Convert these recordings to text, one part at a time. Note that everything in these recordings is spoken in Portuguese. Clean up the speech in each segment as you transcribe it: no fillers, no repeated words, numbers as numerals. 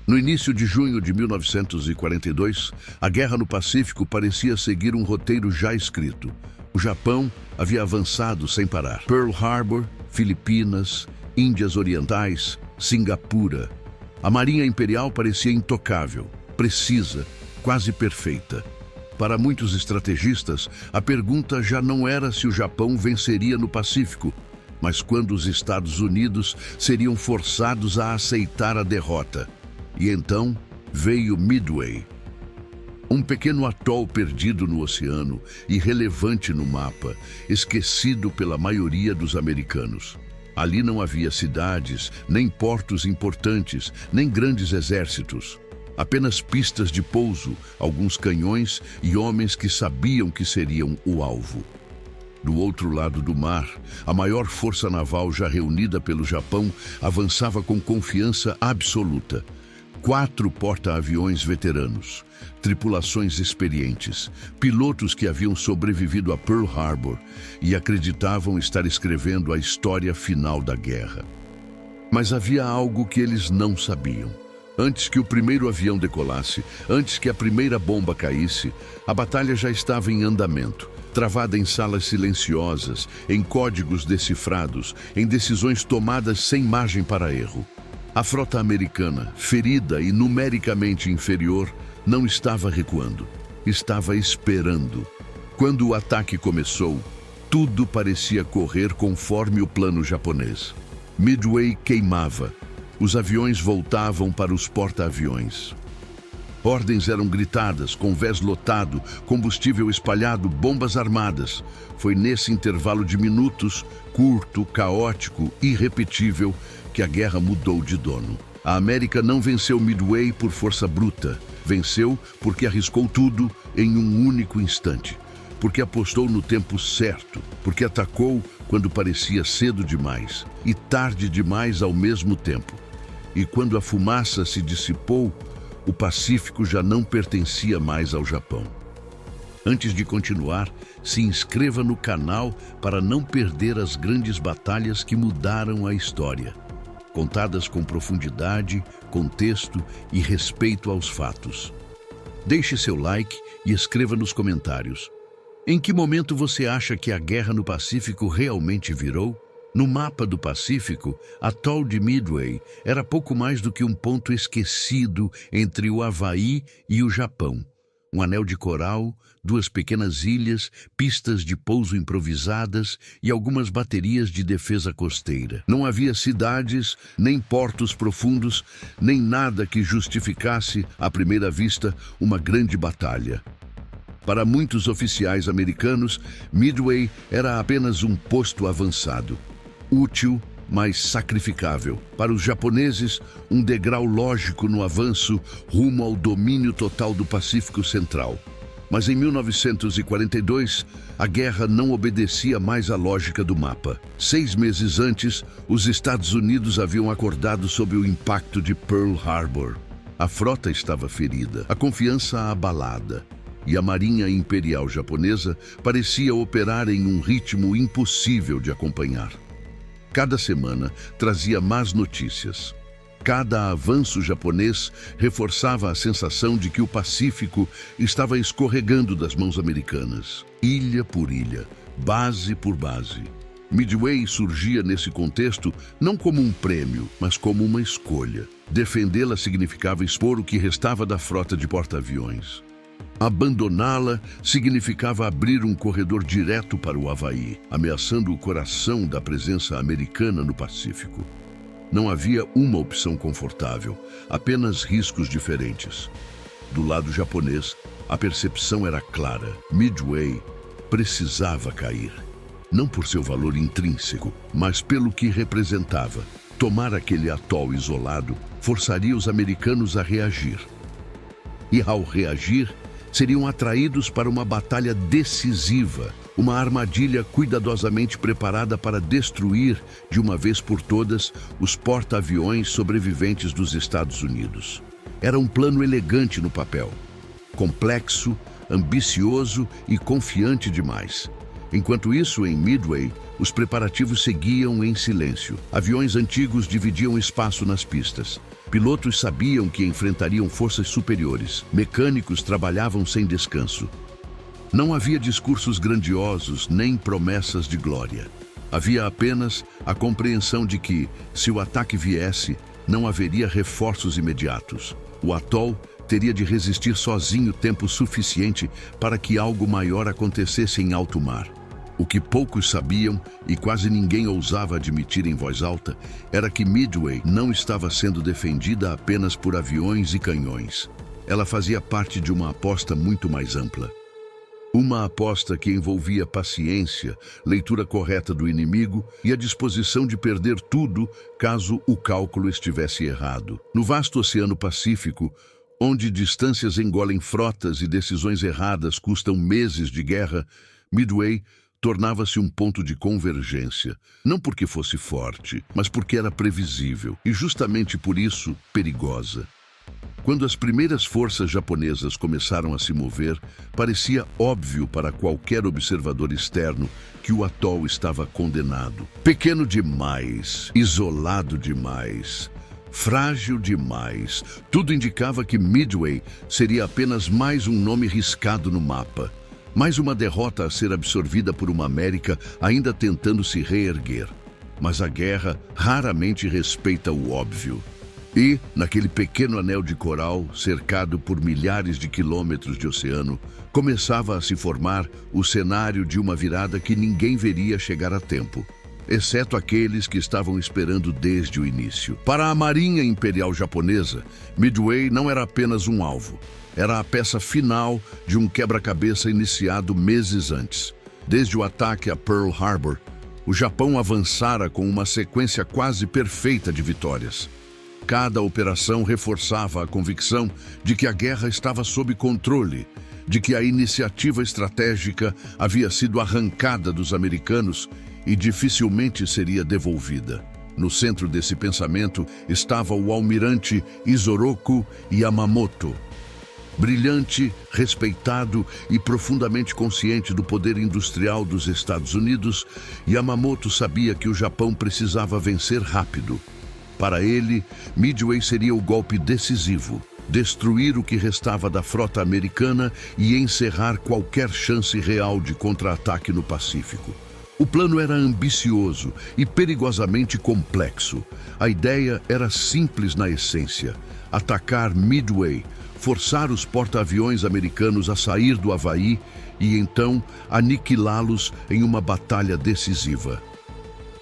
No início de junho de 1942, a guerra no Pacífico parecia seguir um roteiro já escrito. O Japão havia avançado sem parar. Pearl Harbor, Filipinas, Índias Orientais, Singapura. A Marinha Imperial parecia intocável, precisa, quase perfeita. Para muitos estrategistas, a pergunta já não era se o Japão venceria no Pacífico, mas quando os Estados Unidos seriam forçados a aceitar a derrota. E então veio Midway. Um pequeno atol perdido no oceano, irrelevante no mapa, esquecido pela maioria dos americanos. Ali não havia cidades, nem portos importantes, nem grandes exércitos. Apenas pistas de pouso, alguns canhões e homens que sabiam que seriam o alvo. Do outro lado do mar, a maior força naval já reunida pelo Japão avançava com confiança absoluta. 4 porta-aviões veteranos, tripulações experientes, pilotos que haviam sobrevivido a Pearl Harbor e acreditavam estar escrevendo a história final da guerra. Mas havia algo que eles não sabiam. Antes que o primeiro avião decolasse, antes que a primeira bomba caísse, a batalha já estava em andamento, travada em salas silenciosas, em códigos decifrados, em decisões tomadas sem margem para erro. A frota americana, ferida e numericamente inferior, não estava recuando. Estava esperando. Quando o ataque começou, tudo parecia correr conforme o plano japonês. Midway queimava. Os aviões voltavam para os porta-aviões. Ordens eram gritadas, convés lotado, combustível espalhado, bombas armadas. Foi nesse intervalo de minutos, curto, caótico, irrepetível, que a guerra mudou de dono. A América não venceu Midway por força bruta. Venceu porque arriscou tudo em um único instante. Porque apostou no tempo certo. Porque atacou quando parecia cedo demais e tarde demais ao mesmo tempo. E quando a fumaça se dissipou, o Pacífico já não pertencia mais ao Japão. Antes de continuar, se inscreva no canal para não perder as grandes batalhas que mudaram a história. Contadas com profundidade, contexto e respeito aos fatos. Deixe seu like e escreva nos comentários. Em que momento você acha que a guerra no Pacífico realmente virou? No mapa do Pacífico, atol de Midway era pouco mais do que um ponto esquecido entre o Havaí e o Japão. Um anel de coral, 2 pequenas ilhas, pistas de pouso improvisadas e algumas baterias de defesa costeira. Não havia cidades, nem portos profundos, nem nada que justificasse, à primeira vista, uma grande batalha. Para muitos oficiais americanos, Midway era apenas um posto avançado. Útil, mas sacrificável. Para os japoneses, um degrau lógico no avanço rumo ao domínio total do Pacífico Central. Mas em 1942, a guerra não obedecia mais à lógica do mapa. 6 meses antes, os Estados Unidos haviam acordado sob o impacto de Pearl Harbor. A frota estava ferida, a confiança abalada. E a Marinha Imperial Japonesa parecia operar em um ritmo impossível de acompanhar. Cada semana trazia más notícias. Cada avanço japonês reforçava a sensação de que o Pacífico estava escorregando das mãos americanas, ilha por ilha, base por base. Midway surgia nesse contexto não como um prêmio, mas como uma escolha. Defendê-la significava expor o que restava da frota de porta-aviões. Abandoná-la significava abrir um corredor direto para o Havaí, ameaçando o coração da presença americana no Pacífico. Não havia uma opção confortável, apenas riscos diferentes. Do lado japonês, a percepção era clara. Midway precisava cair. Não por seu valor intrínseco, mas pelo que representava. Tomar aquele atol isolado forçaria os americanos a reagir. E ao reagir, seriam atraídos para uma batalha decisiva, uma armadilha cuidadosamente preparada para destruir, de uma vez por todas, os porta-aviões sobreviventes dos Estados Unidos. Era um plano elegante no papel, complexo, ambicioso e confiante demais. Enquanto isso, em Midway, os preparativos seguiam em silêncio. Aviões antigos dividiam espaço nas pistas. Pilotos sabiam que enfrentariam forças superiores. Mecânicos trabalhavam sem descanso. Não havia discursos grandiosos nem promessas de glória. Havia apenas a compreensão de que, se o ataque viesse, não haveria reforços imediatos. O atol teria de resistir sozinho tempo suficiente para que algo maior acontecesse em alto mar. O que poucos sabiam, e quase ninguém ousava admitir em voz alta, era que Midway não estava sendo defendida apenas por aviões e canhões. Ela fazia parte de uma aposta muito mais ampla. Uma aposta que envolvia paciência, leitura correta do inimigo e a disposição de perder tudo caso o cálculo estivesse errado. No vasto Oceano Pacífico, onde distâncias engolem frotas e decisões erradas custam meses de guerra, Midway tornava-se um ponto de convergência, não porque fosse forte, mas porque era previsível e justamente por isso perigosa. Quando as primeiras forças japonesas começaram a se mover, parecia óbvio para qualquer observador externo que o atol estava condenado. Pequeno demais, isolado demais, frágil demais. Tudo indicava que Midway seria apenas mais um nome riscado no mapa. Mais uma derrota a ser absorvida por uma América ainda tentando se reerguer. Mas a guerra raramente respeita o óbvio. E, naquele pequeno anel de coral, cercado por milhares de quilômetros de oceano, começava a se formar o cenário de uma virada que ninguém veria chegar a tempo, exceto aqueles que estavam esperando desde o início. Para a Marinha Imperial Japonesa, Midway não era apenas um alvo. Era a peça final de um quebra-cabeça iniciado meses antes. Desde o ataque a Pearl Harbor, o Japão avançara com uma sequência quase perfeita de vitórias. Cada operação reforçava a convicção de que a guerra estava sob controle, de que a iniciativa estratégica havia sido arrancada dos americanos e dificilmente seria devolvida. No centro desse pensamento estava o almirante Isoroku Yamamoto. Brilhante, respeitado e profundamente consciente do poder industrial dos Estados Unidos, Yamamoto sabia que o Japão precisava vencer rápido. Para ele, Midway seria o golpe decisivo, destruir o que restava da frota americana e encerrar qualquer chance real de contra-ataque no Pacífico. O plano era ambicioso e perigosamente complexo. A ideia era simples na essência: atacar Midway, forçar os porta-aviões americanos a sair do Havaí e então aniquilá-los em uma batalha decisiva.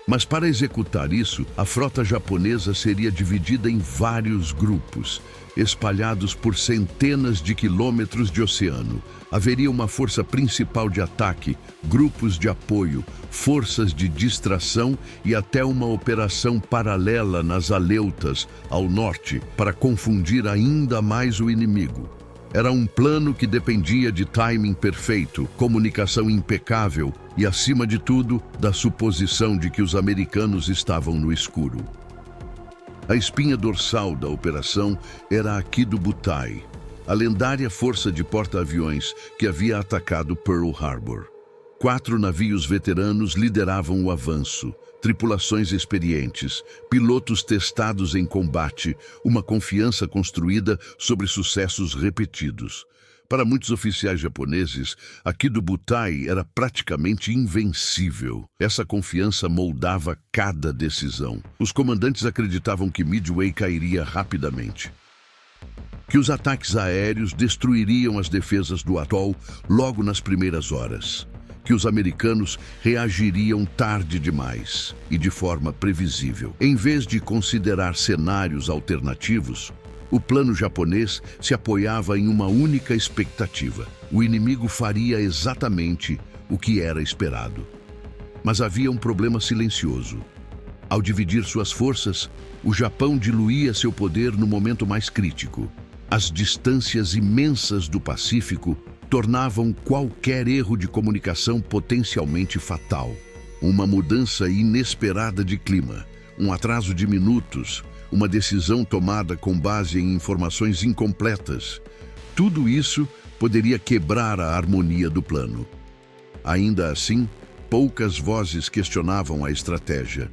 Mas para executar isso, a frota japonesa seria dividida em vários grupos, espalhados por centenas de quilômetros de oceano. Haveria uma força principal de ataque, grupos de apoio, forças de distração e até uma operação paralela nas Aleutas, ao norte, para confundir ainda mais o inimigo. Era um plano que dependia de timing perfeito, comunicação impecável e, acima de tudo, da suposição de que os americanos estavam no escuro. A espinha dorsal da operação era a Kido Butai, a lendária força de porta-aviões que havia atacado Pearl Harbor. 4 navios veteranos lideravam o avanço, tripulações experientes, pilotos testados em combate, uma confiança construída sobre sucessos repetidos. Para muitos oficiais japoneses, a Kido Butai era praticamente invencível. Essa confiança moldava cada decisão. Os comandantes acreditavam que Midway cairia rapidamente, que os ataques aéreos destruiriam as defesas do atol logo nas primeiras horas, que os americanos reagiriam tarde demais e de forma previsível. Em vez de considerar cenários alternativos, o plano japonês se apoiava em uma única expectativa: o inimigo faria exatamente o que era esperado. Mas havia um problema silencioso. Ao dividir suas forças, o Japão diluía seu poder no momento mais crítico. As distâncias imensas do Pacífico tornavam qualquer erro de comunicação potencialmente fatal. Uma mudança inesperada de clima, um atraso de minutos, uma decisão tomada com base em informações incompletas. Tudo isso poderia quebrar a harmonia do plano. Ainda assim, poucas vozes questionavam a estratégia.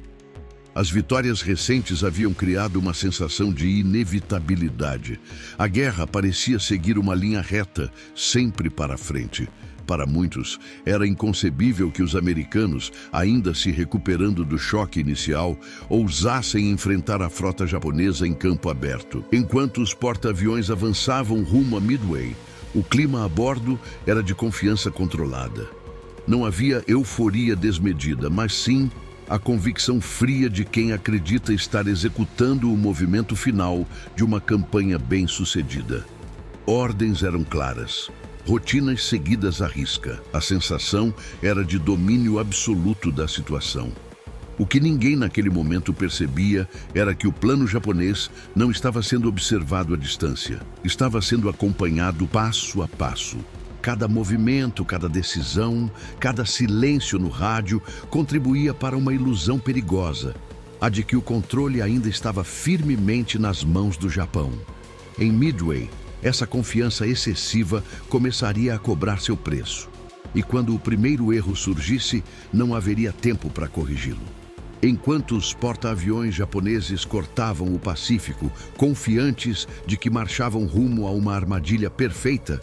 As vitórias recentes haviam criado uma sensação de inevitabilidade. A guerra parecia seguir uma linha reta, sempre para frente. Para muitos, era inconcebível que os americanos, ainda se recuperando do choque inicial, ousassem enfrentar a frota japonesa em campo aberto. Enquanto os porta-aviões avançavam rumo a Midway, o clima a bordo era de confiança controlada. Não havia euforia desmedida, mas sim a convicção fria de quem acredita estar executando o movimento final de uma campanha bem-sucedida. Ordens eram claras, rotinas seguidas à risca. A sensação era de domínio absoluto da situação. O que ninguém naquele momento percebia era que o plano japonês não estava sendo observado à distância. Estava sendo acompanhado passo a passo. Cada movimento, cada decisão, cada silêncio no rádio contribuía para uma ilusão perigosa, a de que o controle ainda estava firmemente nas mãos do Japão. Em Midway, essa confiança excessiva começaria a cobrar seu preço. E quando o primeiro erro surgisse, não haveria tempo para corrigi-lo. Enquanto os porta-aviões japoneses cortavam o Pacífico, confiantes de que marchavam rumo a uma armadilha perfeita,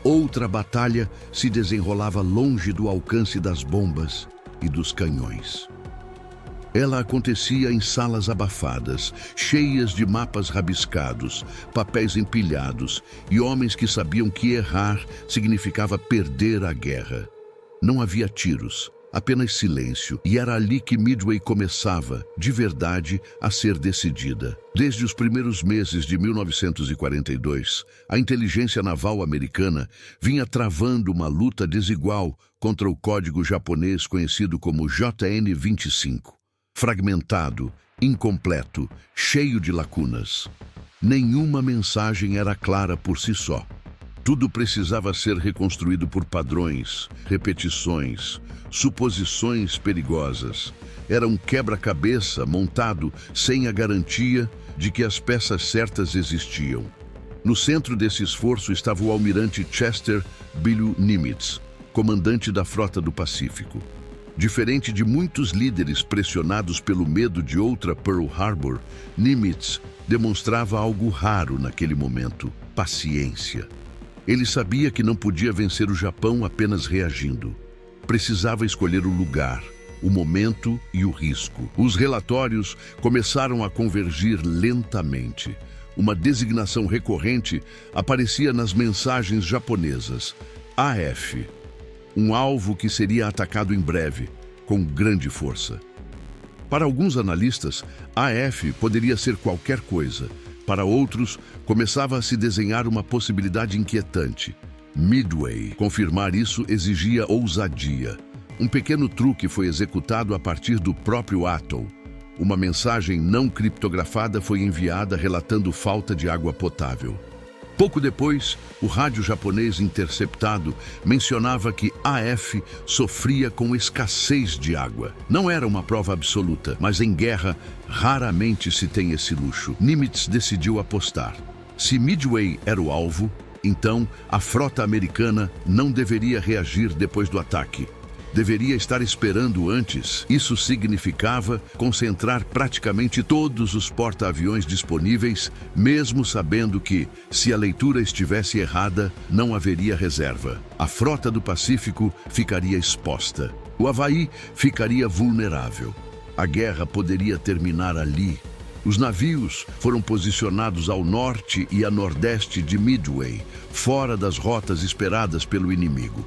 outra batalha se desenrolava longe do alcance das bombas e dos canhões. Ela acontecia em salas abafadas, cheias de mapas rabiscados, papéis empilhados e homens que sabiam que errar significava perder a guerra. Não havia tiros, apenas silêncio, e era ali que Midway começava, de verdade, a ser decidida. Desde os primeiros meses de 1942, a inteligência naval americana vinha travando uma luta desigual contra o código japonês conhecido como JN-25. Fragmentado, incompleto, cheio de lacunas. Nenhuma mensagem era clara por si só. Tudo precisava ser reconstruído por padrões, repetições, suposições perigosas. Era um quebra-cabeça montado sem a garantia de que as peças certas existiam. No centro desse esforço estava o almirante Chester Billue Nimitz, comandante da Frota do Pacífico. Diferente de muitos líderes pressionados pelo medo de outra Pearl Harbor, Nimitz demonstrava algo raro naquele momento: paciência. Ele sabia que não podia vencer o Japão apenas reagindo. Precisava escolher o lugar, o momento e o risco. Os relatórios começaram a convergir lentamente. Uma designação recorrente aparecia nas mensagens japonesas: AF. Um alvo que seria atacado em breve, com grande força. Para alguns analistas, AF poderia ser qualquer coisa. Para outros, começava a se desenhar uma possibilidade inquietante: Midway. Confirmar isso exigia ousadia. Um pequeno truque foi executado a partir do próprio atoll. Uma mensagem não criptografada foi enviada relatando falta de água potável. Pouco depois, o rádio japonês interceptado mencionava que AF sofria com escassez de água. Não era uma prova absoluta, mas em guerra raramente se tem esse luxo. Nimitz decidiu apostar. Se Midway era o alvo, então a frota americana não deveria reagir depois do ataque. Deveria estar esperando antes. Isso significava concentrar praticamente todos os porta-aviões disponíveis, mesmo sabendo que, se a leitura estivesse errada, não haveria reserva. A frota do Pacífico ficaria exposta. O Havaí ficaria vulnerável. A guerra poderia terminar ali. Os navios foram posicionados ao norte e a nordeste de Midway, fora das rotas esperadas pelo inimigo.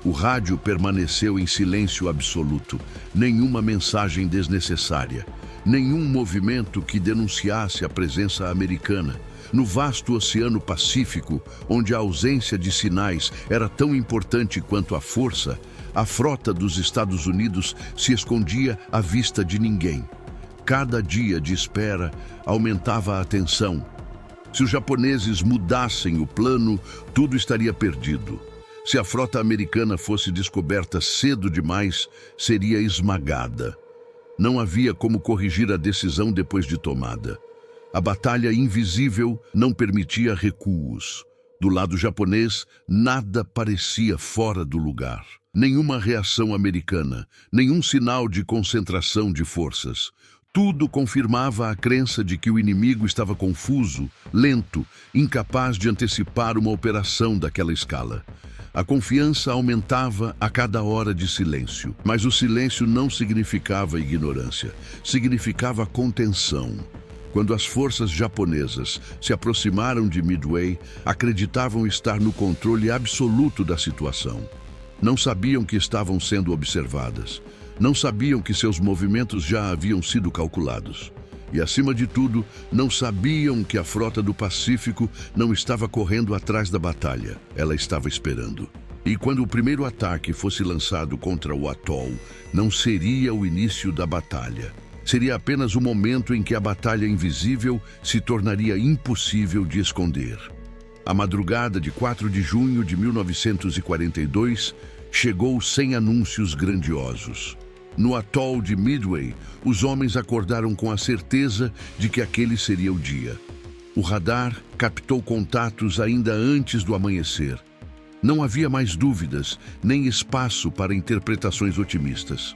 O rádio permaneceu em silêncio absoluto, nenhuma mensagem desnecessária, nenhum movimento que denunciasse a presença americana. No vasto Oceano Pacífico, onde a ausência de sinais era tão importante quanto a força, a frota dos Estados Unidos se escondia à vista de ninguém. Cada dia de espera aumentava a tensão. Se os japoneses mudassem o plano, tudo estaria perdido. Se a frota americana fosse descoberta cedo demais, seria esmagada. Não havia como corrigir a decisão depois de tomada. A batalha invisível não permitia recuos. Do lado japonês, nada parecia fora do lugar. Nenhuma reação americana, nenhum sinal de concentração de forças. Tudo confirmava a crença de que o inimigo estava confuso, lento, incapaz de antecipar uma operação daquela escala. A confiança aumentava a cada hora de silêncio, mas o silêncio não significava ignorância, significava contenção. Quando as forças japonesas se aproximaram de Midway, acreditavam estar no controle absoluto da situação. Não sabiam que estavam sendo observadas. Não sabiam que seus movimentos já haviam sido calculados. E, acima de tudo, não sabiam que a frota do Pacífico não estava correndo atrás da batalha. Ela estava esperando. E quando o primeiro ataque fosse lançado contra o atol, não seria o início da batalha. Seria apenas o momento em que a batalha invisível se tornaria impossível de esconder. A madrugada de 4 de junho de 1942 chegou sem anúncios grandiosos. No atol de Midway, os homens acordaram com a certeza de que aquele seria o dia. O radar captou contatos ainda antes do amanhecer. Não havia mais dúvidas, nem espaço para interpretações otimistas.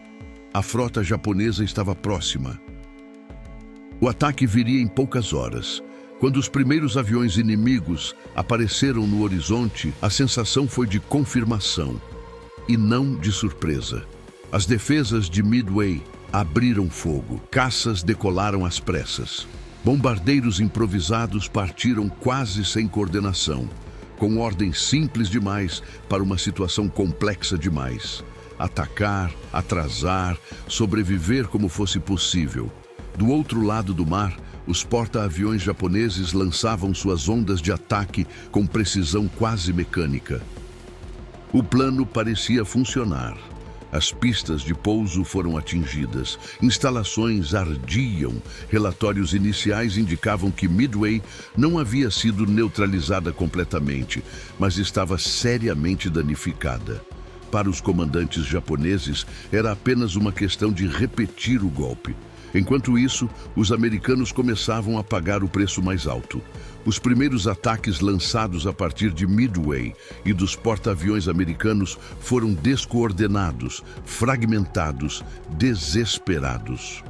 A frota japonesa estava próxima. O ataque viria em poucas horas. Quando os primeiros aviões inimigos apareceram no horizonte, a sensação foi de confirmação e não de surpresa. As defesas de Midway abriram fogo. Caças decolaram às pressas. Bombardeiros improvisados partiram quase sem coordenação, com ordens simples demais para uma situação complexa demais. Atacar, atrasar, sobreviver como fosse possível. Do outro lado do mar, os porta-aviões japoneses lançavam suas ondas de ataque com precisão quase mecânica. O plano parecia funcionar. As pistas de pouso foram atingidas, instalações ardiam, relatórios iniciais indicavam que Midway não havia sido neutralizada completamente, mas estava seriamente danificada. Para os comandantes japoneses, era apenas uma questão de repetir o golpe. Enquanto isso, os americanos começavam a pagar o preço mais alto. Os primeiros ataques lançados a partir de Midway e dos porta-aviões americanos foram descoordenados, fragmentados, desesperados.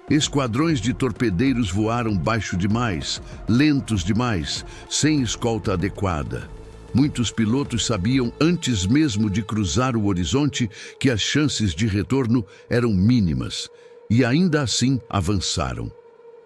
Esquadrões de torpedeiros voaram baixo demais, lentos demais, sem escolta adequada. Muitos pilotos sabiam, antes mesmo de cruzar o horizonte, que as chances de retorno eram mínimas, e ainda assim avançaram.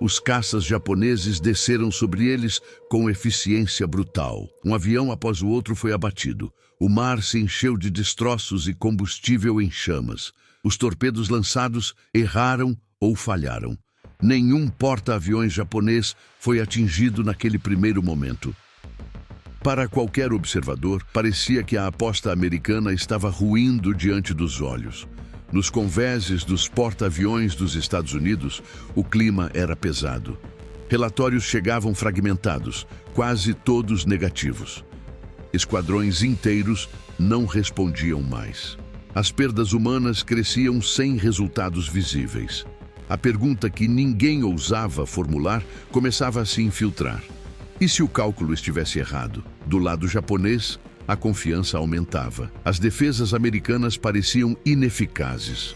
Os caças japoneses desceram sobre eles com eficiência brutal. Um avião após o outro foi abatido. O mar se encheu de destroços e combustível em chamas. Os torpedos lançados erraram ou falharam. Nenhum porta-aviões japonês foi atingido naquele primeiro momento. Para qualquer observador, parecia que a aposta americana estava ruindo diante dos olhos. Nos convéses dos porta-aviões dos Estados Unidos, o clima era pesado. Relatórios chegavam fragmentados, quase todos negativos. Esquadrões inteiros não respondiam mais. As perdas humanas cresciam sem resultados visíveis. A pergunta que ninguém ousava formular começava a se infiltrar. E se o cálculo estivesse errado? Do lado japonês, a confiança aumentava. As defesas americanas pareciam ineficazes.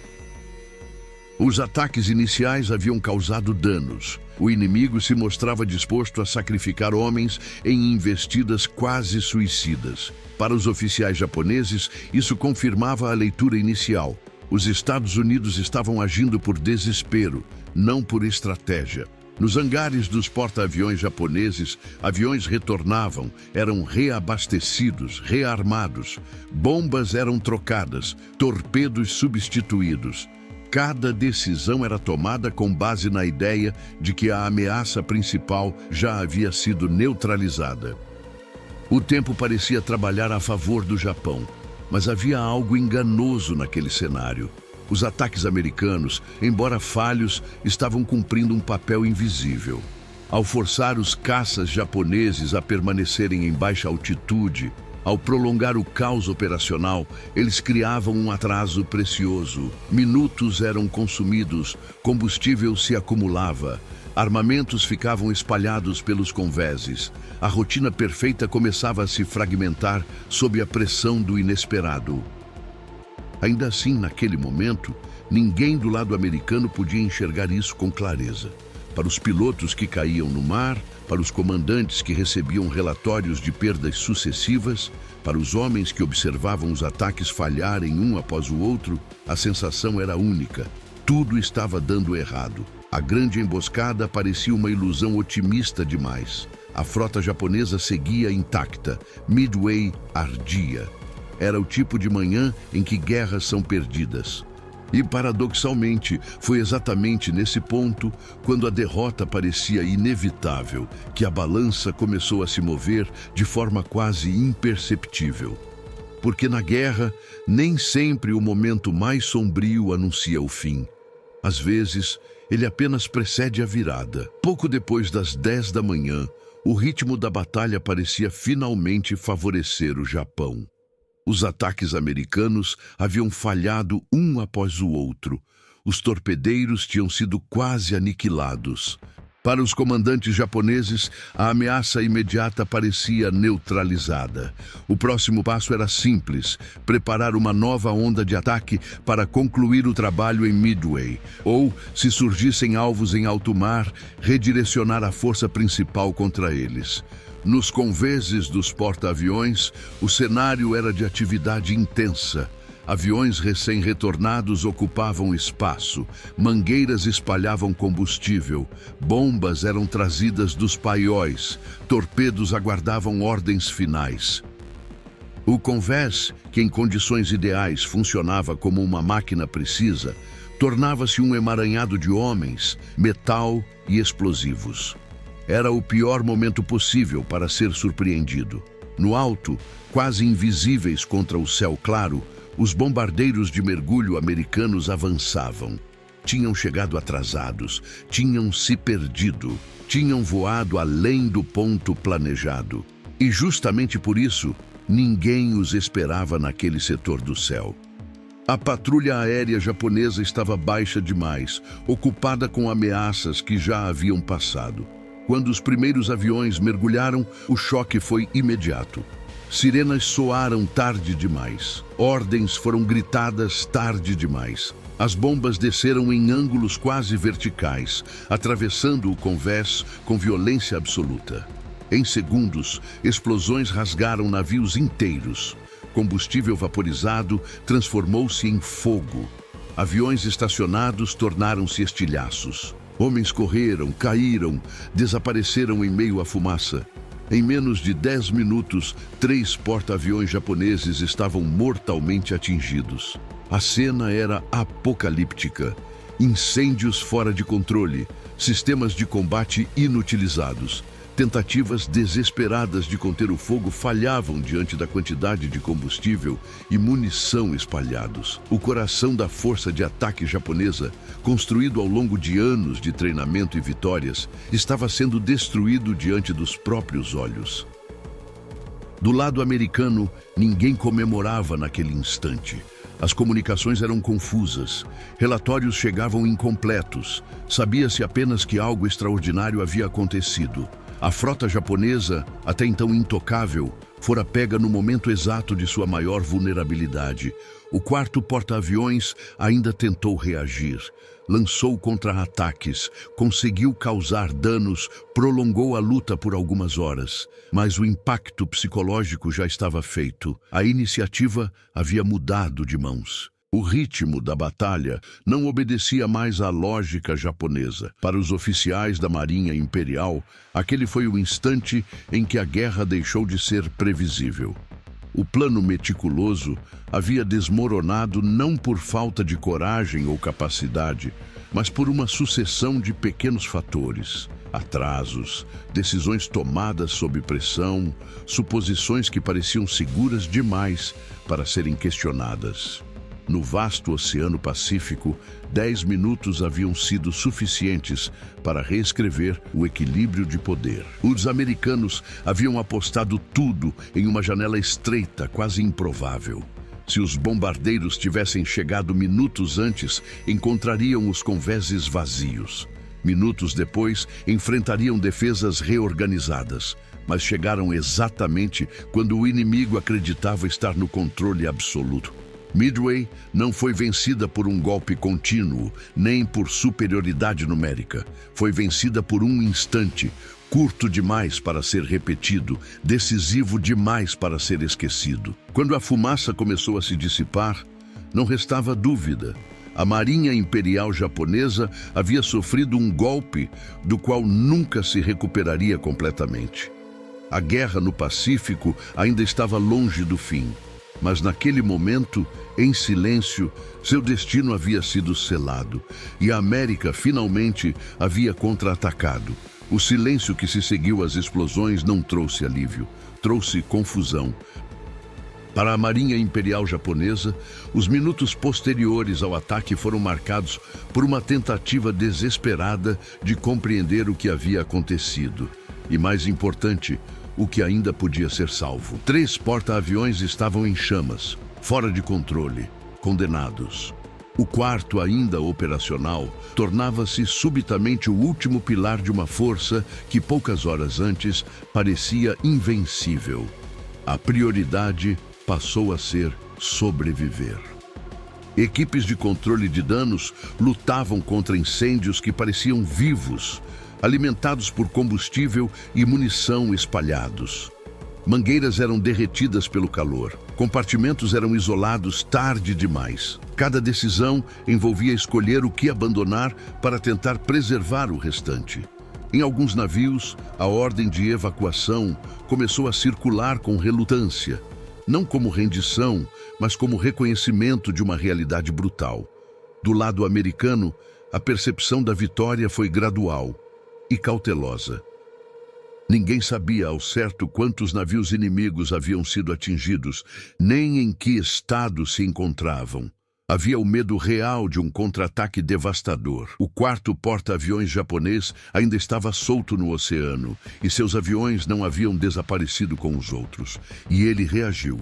Os ataques iniciais haviam causado danos. O inimigo se mostrava disposto a sacrificar homens em investidas quase suicidas. Para os oficiais japoneses, isso confirmava a leitura inicial. Os Estados Unidos estavam agindo por desespero, não por estratégia. Nos hangares dos porta-aviões japoneses, aviões retornavam, eram reabastecidos, rearmados. Bombas eram trocadas, torpedos substituídos. Cada decisão era tomada com base na ideia de que a ameaça principal já havia sido neutralizada. O tempo parecia trabalhar a favor do Japão, mas havia algo enganoso naquele cenário. Os ataques americanos, embora falhos, estavam cumprindo um papel invisível. Ao forçar os caças japoneses a permanecerem em baixa altitude, ao prolongar o caos operacional, eles criavam um atraso precioso. Minutos eram consumidos, combustível se acumulava, Armamentos ficavam espalhados pelos convéses. A rotina perfeita começava a se fragmentar sob a pressão do inesperado. Ainda assim, naquele momento, ninguém do lado americano podia enxergar isso com clareza. Para os pilotos que caíam no mar, para os comandantes que recebiam relatórios de perdas sucessivas, para os homens que observavam os ataques falharem um após o outro, a sensação era única. Tudo estava dando errado. A grande emboscada parecia uma ilusão otimista demais. A frota japonesa seguia intacta. Midway ardia. Era o tipo de manhã em que guerras são perdidas. E, paradoxalmente, foi exatamente nesse ponto, quando a derrota parecia inevitável, que a balança começou a se mover de forma quase imperceptível. Porque na guerra, nem sempre o momento mais sombrio anuncia o fim. Às vezes, ele apenas precede a virada. Pouco depois das 10 da manhã, o ritmo da batalha parecia finalmente favorecer o Japão. Os ataques americanos haviam falhado um após o outro. Os torpedeiros tinham sido quase aniquilados. Para os comandantes japoneses, a ameaça imediata parecia neutralizada. O próximo passo era simples: preparar uma nova onda de ataque para concluir o trabalho em Midway, ou, se surgissem alvos em alto mar, redirecionar a força principal contra eles. Nos convéses dos porta-aviões, o cenário era de atividade intensa. Aviões recém-retornados ocupavam espaço, mangueiras espalhavam combustível, bombas eram trazidas dos paióis, torpedos aguardavam ordens finais. O convés, que em condições ideais funcionava como uma máquina precisa, tornava-se um emaranhado de homens, metal e explosivos. Era o pior momento possível para ser surpreendido. No alto, quase invisíveis contra o céu claro, os bombardeiros de mergulho americanos avançavam. Tinham chegado atrasados, tinham se perdido, tinham voado além do ponto planejado. E justamente por isso, ninguém os esperava naquele setor do céu. A patrulha aérea japonesa estava baixa demais, ocupada com ameaças que já haviam passado. Quando os primeiros aviões mergulharam, o choque foi imediato. Sirenas soaram tarde demais. Ordens foram gritadas tarde demais. As bombas desceram em ângulos quase verticais, atravessando o convés com violência absoluta. Em segundos, explosões rasgaram navios inteiros. Combustível vaporizado transformou-se em fogo. Aviões estacionados tornaram-se estilhaços. Homens correram, caíram, desapareceram em meio à fumaça. Em menos de 10 minutos, 3 porta-aviões japoneses estavam mortalmente atingidos. A cena era apocalíptica. Incêndios fora de controle, sistemas de combate inutilizados. Tentativas desesperadas de conter o fogo falhavam diante da quantidade de combustível e munição espalhados. O coração da força de ataque japonesa, construído ao longo de anos de treinamento e vitórias, estava sendo destruído diante dos próprios olhos. Do lado americano, ninguém comemorava naquele instante. As comunicações eram confusas, relatórios chegavam incompletos, sabia-se apenas que algo extraordinário havia acontecido. A frota japonesa, até então intocável, fora pega no momento exato de sua maior vulnerabilidade. O quarto porta-aviões ainda tentou reagir. Lançou contra-ataques, conseguiu causar danos, prolongou a luta por algumas horas. Mas o impacto psicológico já estava feito. A iniciativa havia mudado de mãos. O ritmo da batalha não obedecia mais à lógica japonesa. Para os oficiais da Marinha Imperial, aquele foi o instante em que a guerra deixou de ser previsível. O plano meticuloso havia desmoronado não por falta de coragem ou capacidade, mas por uma sucessão de pequenos fatores. Atrasos, decisões tomadas sob pressão, suposições que pareciam seguras demais para serem questionadas. No vasto Oceano Pacífico, 10 minutos haviam sido suficientes para reescrever o equilíbrio de poder. Os americanos haviam apostado tudo em uma janela estreita, quase improvável. Se os bombardeiros tivessem chegado minutos antes, encontrariam os convéses vazios. Minutos depois, enfrentariam defesas reorganizadas, mas chegaram exatamente quando o inimigo acreditava estar no controle absoluto. Midway não foi vencida por um golpe contínuo, nem por superioridade numérica. Foi vencida por um instante, curto demais para ser repetido, decisivo demais para ser esquecido. Quando a fumaça começou a se dissipar, não restava dúvida. A Marinha Imperial Japonesa havia sofrido um golpe do qual nunca se recuperaria completamente. A guerra no Pacífico ainda estava longe do fim, mas naquele momento, em silêncio, seu destino havia sido selado e a América finalmente havia contra-atacado. O silêncio que se seguiu às explosões não trouxe alívio, trouxe confusão. Para a Marinha Imperial Japonesa, os minutos posteriores ao ataque foram marcados por uma tentativa desesperada de compreender o que havia acontecido. E mais importante, o que ainda podia ser salvo. 3 porta-aviões estavam em chamas, fora de controle, condenados. O quarto, ainda operacional, tornava-se subitamente o último pilar de uma força que poucas horas antes parecia invencível. A prioridade passou a ser sobreviver. Equipes de controle de danos lutavam contra incêndios que pareciam vivos, alimentados por combustível e munição espalhados. Mangueiras eram derretidas pelo calor. Compartimentos eram isolados tarde demais. Cada decisão envolvia escolher o que abandonar para tentar preservar o restante. Em alguns navios, a ordem de evacuação começou a circular com relutância, não como rendição, mas como reconhecimento de uma realidade brutal. Do lado americano, a percepção da vitória foi gradual e cautelosa. Ninguém sabia ao certo quantos navios inimigos haviam sido atingidos, nem em que estado se encontravam. Havia o medo real de um contra-ataque devastador. O quarto porta-aviões japonês ainda estava solto no oceano, e seus aviões não haviam desaparecido com os outros. E ele reagiu.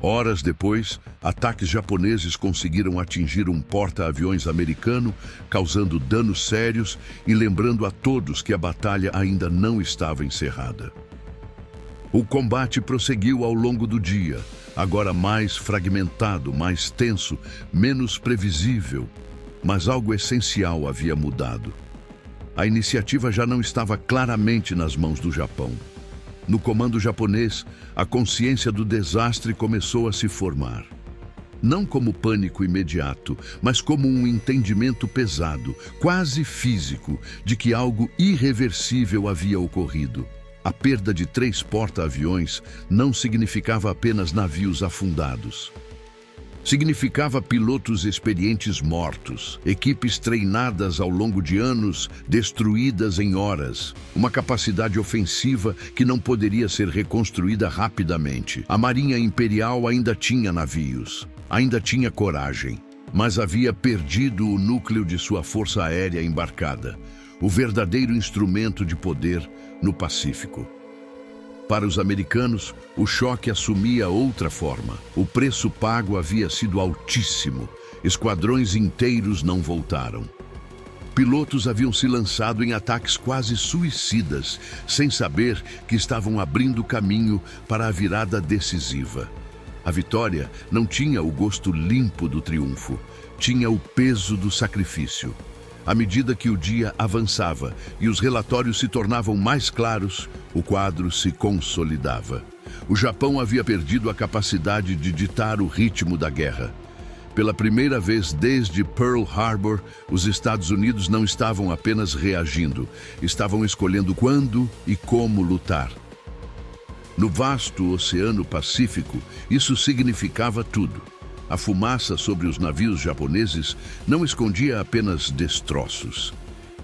Horas depois, ataques japoneses conseguiram atingir um porta-aviões americano, causando danos sérios e lembrando a todos que a batalha ainda não estava encerrada. O combate prosseguiu ao longo do dia, agora mais fragmentado, mais tenso, menos previsível. Mas algo essencial havia mudado. A iniciativa já não estava claramente nas mãos do Japão. No comando japonês, a consciência do desastre começou a se formar. Não como pânico imediato, mas como um entendimento pesado, quase físico, de que algo irreversível havia ocorrido. A perda de 3 porta-aviões não significava apenas navios afundados. Significava pilotos experientes mortos, equipes treinadas ao longo de anos, destruídas em horas, uma capacidade ofensiva que não poderia ser reconstruída rapidamente. A Marinha Imperial ainda tinha navios, ainda tinha coragem, mas havia perdido o núcleo de sua força aérea embarcada, o verdadeiro instrumento de poder no Pacífico. Para os americanos, o choque assumia outra forma. O preço pago havia sido altíssimo. Esquadrões inteiros não voltaram. Pilotos haviam se lançado em ataques quase suicidas, sem saber que estavam abrindo caminho para a virada decisiva. A vitória não tinha o gosto limpo do triunfo, tinha o peso do sacrifício. À medida que o dia avançava e os relatórios se tornavam mais claros, o quadro se consolidava. O Japão havia perdido a capacidade de ditar o ritmo da guerra. Pela primeira vez desde Pearl Harbor, os Estados Unidos não estavam apenas reagindo, estavam escolhendo quando e como lutar. No vasto Oceano Pacífico, isso significava tudo. A fumaça sobre os navios japoneses não escondia apenas destroços.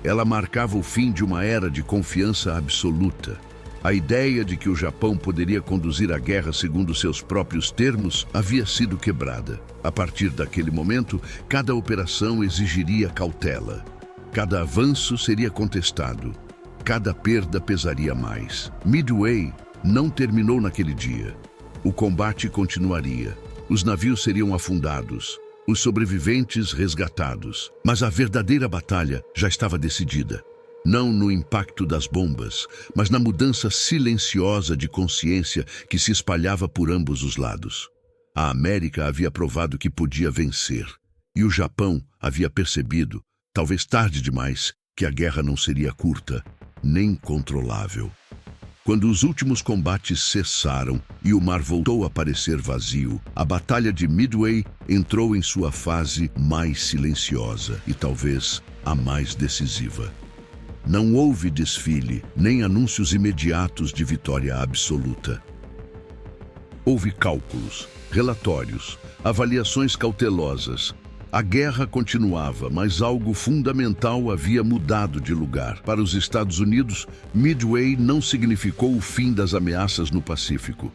Ela marcava o fim de uma era de confiança absoluta. A ideia de que o Japão poderia conduzir a guerra segundo seus próprios termos havia sido quebrada. A partir daquele momento, cada operação exigiria cautela. Cada avanço seria contestado. Cada perda pesaria mais. Midway não terminou naquele dia. O combate continuaria. Os navios seriam afundados, os sobreviventes resgatados. Mas a verdadeira batalha já estava decidida. Não no impacto das bombas, mas na mudança silenciosa de consciência que se espalhava por ambos os lados. A América havia provado que podia vencer, e o Japão havia percebido, talvez tarde demais, que a guerra não seria curta, nem controlável. Quando os últimos combates cessaram e o mar voltou a parecer vazio, a Batalha de Midway entrou em sua fase mais silenciosa e talvez a mais decisiva. Não houve desfile, nem anúncios imediatos de vitória absoluta. Houve cálculos, relatórios, avaliações cautelosas. A guerra continuava, mas algo fundamental havia mudado de lugar. Para os Estados Unidos, Midway não significou o fim das ameaças no Pacífico.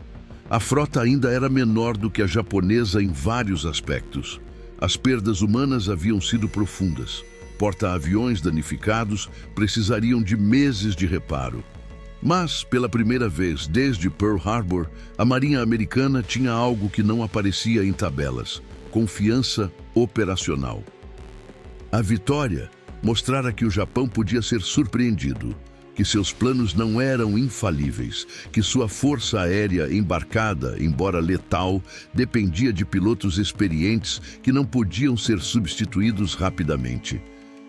A frota ainda era menor do que a japonesa em vários aspectos. As perdas humanas haviam sido profundas. Porta-aviões danificados precisariam de meses de reparo. Mas, pela primeira vez desde Pearl Harbor, a Marinha Americana tinha algo que não aparecia em tabelas: confiança operacional. A vitória mostrara que o Japão podia ser surpreendido, que seus planos não eram infalíveis, que sua força aérea embarcada, embora letal, dependia de pilotos experientes que não podiam ser substituídos rapidamente.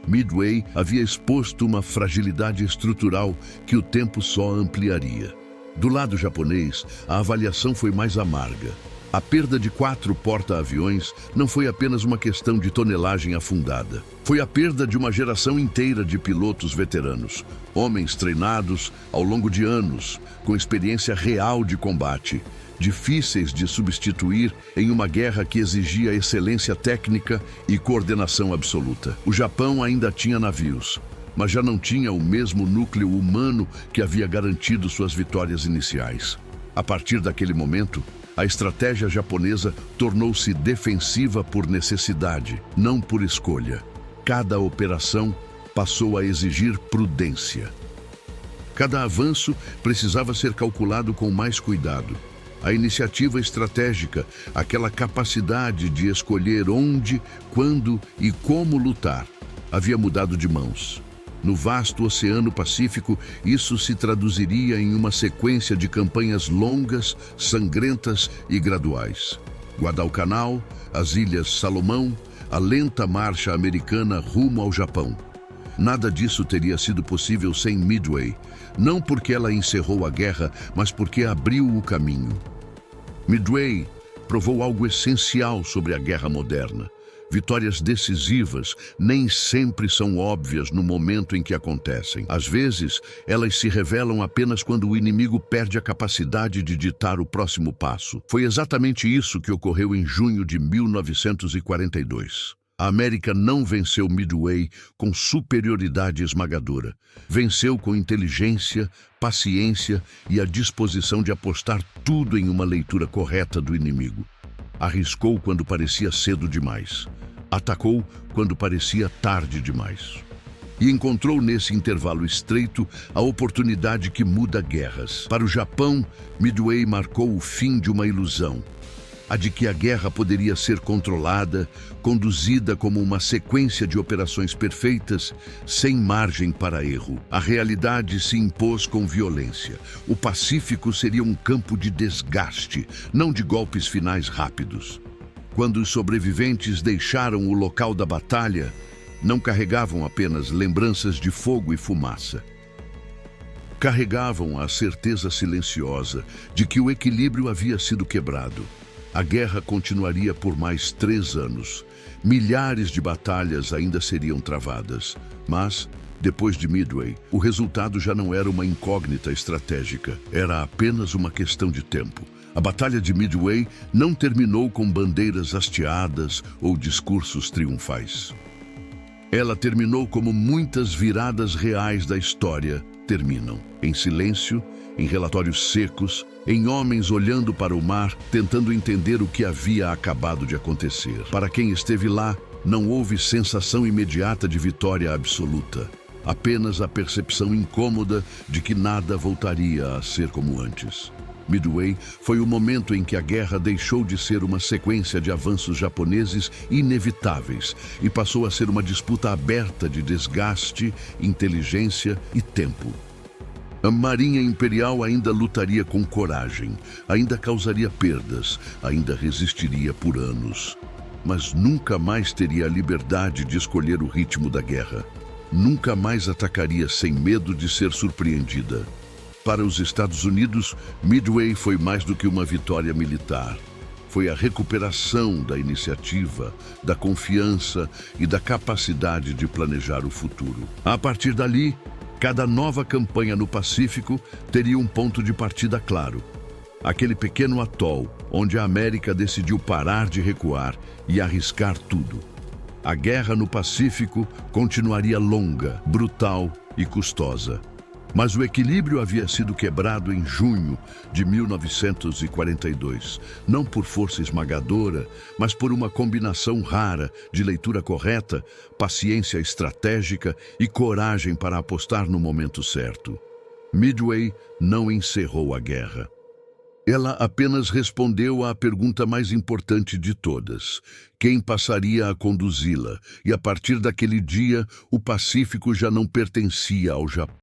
Midway havia exposto uma fragilidade estrutural que o tempo só ampliaria. Do lado japonês, a avaliação foi mais amarga. A perda de 4 porta-aviões não foi apenas uma questão de tonelagem afundada. Foi a perda de uma geração inteira de pilotos veteranos, homens treinados ao longo de anos, com experiência real de combate, difíceis de substituir em uma guerra que exigia excelência técnica e coordenação absoluta. O Japão ainda tinha navios, mas já não tinha o mesmo núcleo humano que havia garantido suas vitórias iniciais. A partir daquele momento, a estratégia japonesa tornou-se defensiva por necessidade, não por escolha. Cada operação passou a exigir prudência. Cada avanço precisava ser calculado com mais cuidado. A iniciativa estratégica, aquela capacidade de escolher onde, quando e como lutar, havia mudado de mãos. No vasto Oceano Pacífico, isso se traduziria em uma sequência de campanhas longas, sangrentas e graduais. Guadalcanal, as Ilhas Salomão, a lenta marcha americana rumo ao Japão. Nada disso teria sido possível sem Midway, não porque ela encerrou a guerra, mas porque abriu o caminho. Midway provou algo essencial sobre a guerra moderna. Vitórias decisivas nem sempre são óbvias no momento em que acontecem. Às vezes, elas se revelam apenas quando o inimigo perde a capacidade de ditar o próximo passo. Foi exatamente isso que ocorreu em junho de 1942. A América não venceu Midway com superioridade esmagadora. Venceu com inteligência, paciência e a disposição de apostar tudo em uma leitura correta do inimigo. Arriscou quando parecia cedo demais. Atacou quando parecia tarde demais. E encontrou nesse intervalo estreito a oportunidade que muda guerras. Para o Japão, Midway marcou o fim de uma ilusão. A de que a guerra poderia ser controlada, conduzida como uma sequência de operações perfeitas, sem margem para erro. A realidade se impôs com violência. O Pacífico seria um campo de desgaste, não de golpes finais rápidos. Quando os sobreviventes deixaram o local da batalha, não carregavam apenas lembranças de fogo e fumaça. Carregavam a certeza silenciosa de que o equilíbrio havia sido quebrado. A guerra continuaria por mais 3 anos. Milhares de batalhas ainda seriam travadas. Mas, depois de Midway, o resultado já não era uma incógnita estratégica. Era apenas uma questão de tempo. A Batalha de Midway não terminou com bandeiras hasteadas ou discursos triunfais. Ela terminou como muitas viradas reais da história terminam, em silêncio, em relatórios secos, em homens olhando para o mar, tentando entender o que havia acabado de acontecer. Para quem esteve lá, não houve sensação imediata de vitória absoluta, apenas a percepção incômoda de que nada voltaria a ser como antes. Midway foi o momento em que a guerra deixou de ser uma sequência de avanços japoneses inevitáveis e passou a ser uma disputa aberta de desgaste, inteligência e tempo. A Marinha Imperial ainda lutaria com coragem, ainda causaria perdas, ainda resistiria por anos. Mas nunca mais teria a liberdade de escolher o ritmo da guerra. Nunca mais atacaria sem medo de ser surpreendida. Para os Estados Unidos, Midway foi mais do que uma vitória militar. Foi a recuperação da iniciativa, da confiança e da capacidade de planejar o futuro. A partir dali, cada nova campanha no Pacífico teria um ponto de partida claro. Aquele pequeno atol onde a América decidiu parar de recuar e arriscar tudo. A guerra no Pacífico continuaria longa, brutal e custosa. Mas o equilíbrio havia sido quebrado em junho de 1942, não por força esmagadora, mas por uma combinação rara de leitura correta, paciência estratégica e coragem para apostar no momento certo. Midway não encerrou a guerra. Ela apenas respondeu à pergunta mais importante de todas: quem passaria a conduzi-la? E a partir daquele dia, o Pacífico já não pertencia ao Japão.